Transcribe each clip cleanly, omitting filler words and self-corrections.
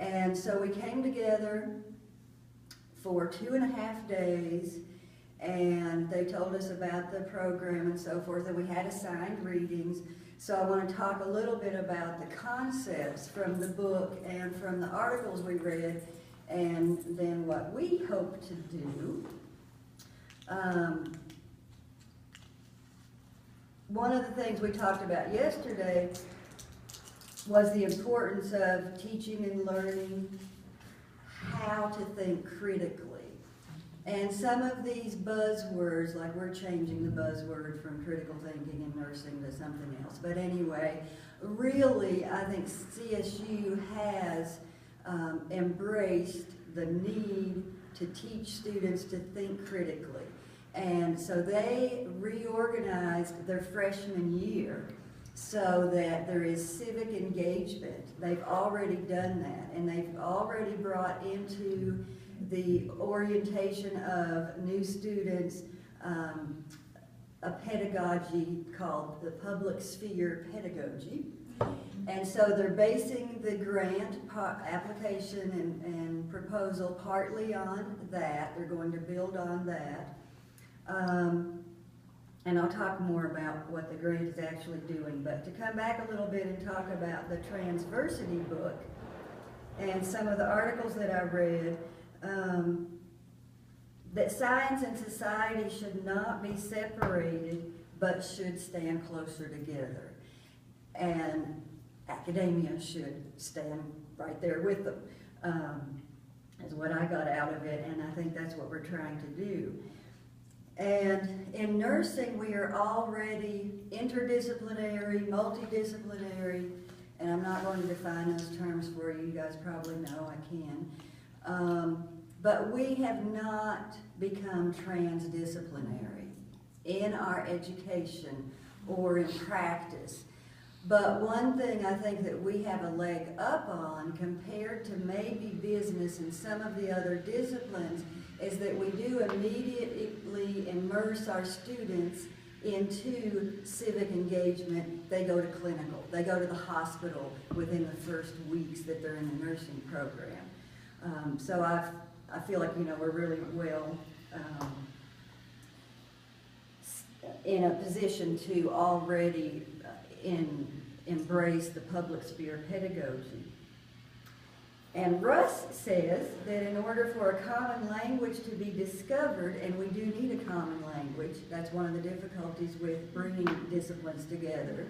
And so we came together for 2.5 days, and they told us about the program and so forth, and we had assigned readings. So I want to talk a little bit about the concepts from the book and from the articles we read, and then what we hope to do. One of the things we talked about yesterday was the importance of teaching and learning how to think critically. And some of these buzzwords, like we're changing the buzzword from critical thinking and nursing to something else. But anyway, really, I think CSU has embraced the need to teach students to think critically. And so they reorganized their freshman year so that there is civic engagement. They've already done that, and they've already brought into the orientation of new students a pedagogy called the public sphere pedagogy. And so they're basing the grant application and proposal partly on that. They're going to build on that. And I'll talk more about what the grant is actually doing. But to come back a little bit and talk about the Transversity book and some of the articles that I read, that science and society should not be separated, but should stand closer together. And academia should stand right there with them, is what I got out of it, and I think that's what we're trying to do. And in nursing, we are already interdisciplinary, multidisciplinary, and I'm not going to define those terms for you. You guys probably know I can. But we have not become transdisciplinary in our education or in practice. But one thing I think that we have a leg up on compared to maybe business and some of the other disciplines is that we do immediately immerse our students into civic engagement. They go to clinical. They go to the hospital within the first weeks that they're in the nursing program. So I feel like, we're really well in a position to already embrace the public sphere pedagogy. And Russ says that in order for a common language to be discovered, and we do need a common language, that's one of the difficulties with bringing disciplines together,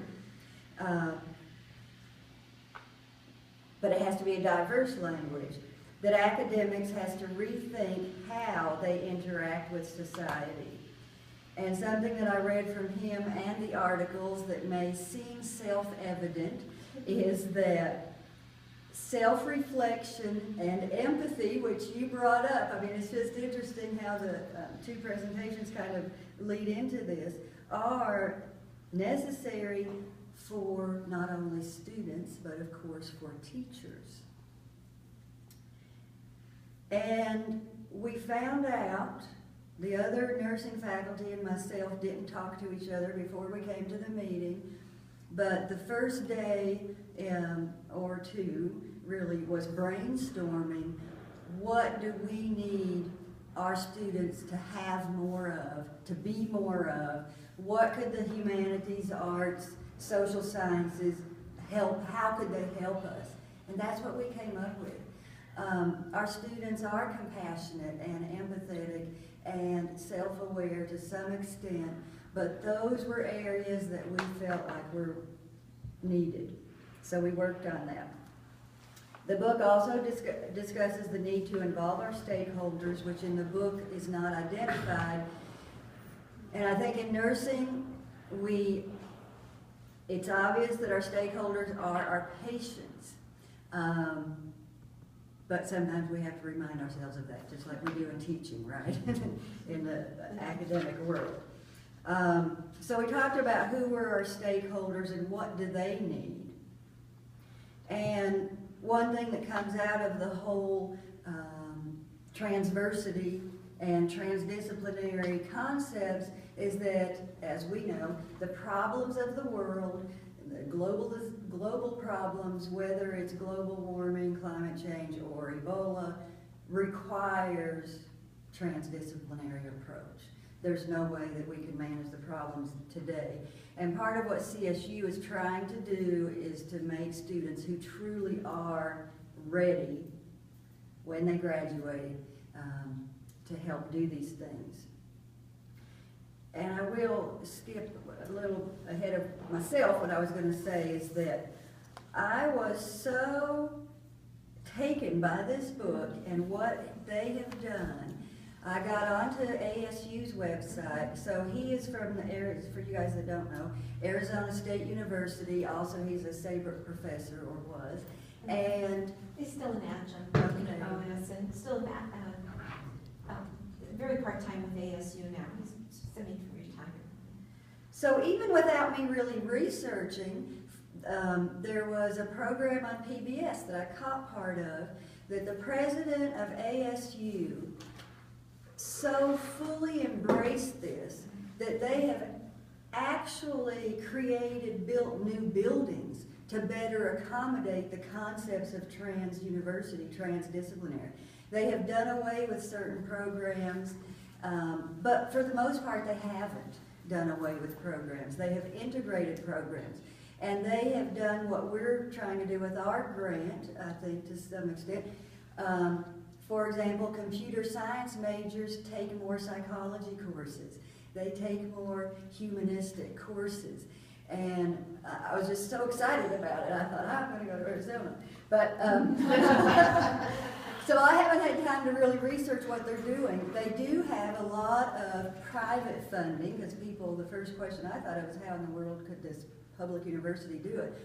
but it has to be a diverse language, that academics has to rethink how they interact with society. And something that I read from him and the articles that may seem self-evident is that self-reflection and empathy, which you brought up, I mean, it's just interesting how the two presentations kind of lead into this, are necessary for not only students, but of course for teachers. And we found out, the other nursing faculty and myself didn't talk to each other before we came to the meeting, but the first day or two really was brainstorming, what do we need our students to have more of, to be more of? What could the humanities, arts, social sciences help? How could they help us? And that's what we came up with. Our students are compassionate and empathetic and self-aware to some extent, but those were areas that we felt like were needed. So we worked on that. The book also discusses the need to involve our stakeholders, which in the book is not identified. And I think in nursing, it's obvious that our stakeholders are our patients. But sometimes we have to remind ourselves of that, just like we do in teaching, right? In the academic world. So we talked about who were our stakeholders and what do they need. And one thing that comes out of the whole transversity and transdisciplinary concepts is that, as we know, the problems of the world the global problems, whether it's global warming, climate change, or Ebola, requires transdisciplinary approach. There's no way that we can manage the problems today. And part of what CSU is trying to do is to make students who truly are ready when they graduate to help do these things. And I will skip a little ahead of myself. What I was going to say is that I was so taken by this book and what they have done. I got onto ASU's website. So he is from the area, for you guys that don't know, Arizona State University. Also, he's a Saybrook professor, or was. And he's still an adjunct in okay. OS and still very part-time with ASU now. He's semi-retired. So even without me really researching, there was a program on PBS that I caught part of, that the president of ASU so fully embraced this that they have actually built new buildings to better accommodate the concepts of trans-university, transdisciplinary. They have done away with certain programs, but for the most part they haven't done away with programs. They have integrated programs. And they have done what we're trying to do with our grant, I think, to some extent. For example, computer science majors take more psychology courses. They take more humanistic courses. And I was just so excited about it. I thought, I'm going to go to Arizona. But, so I haven't had time to really research what they're doing. They do have a lot of private funding, because the first question I thought of was, how in the world could this public university do it?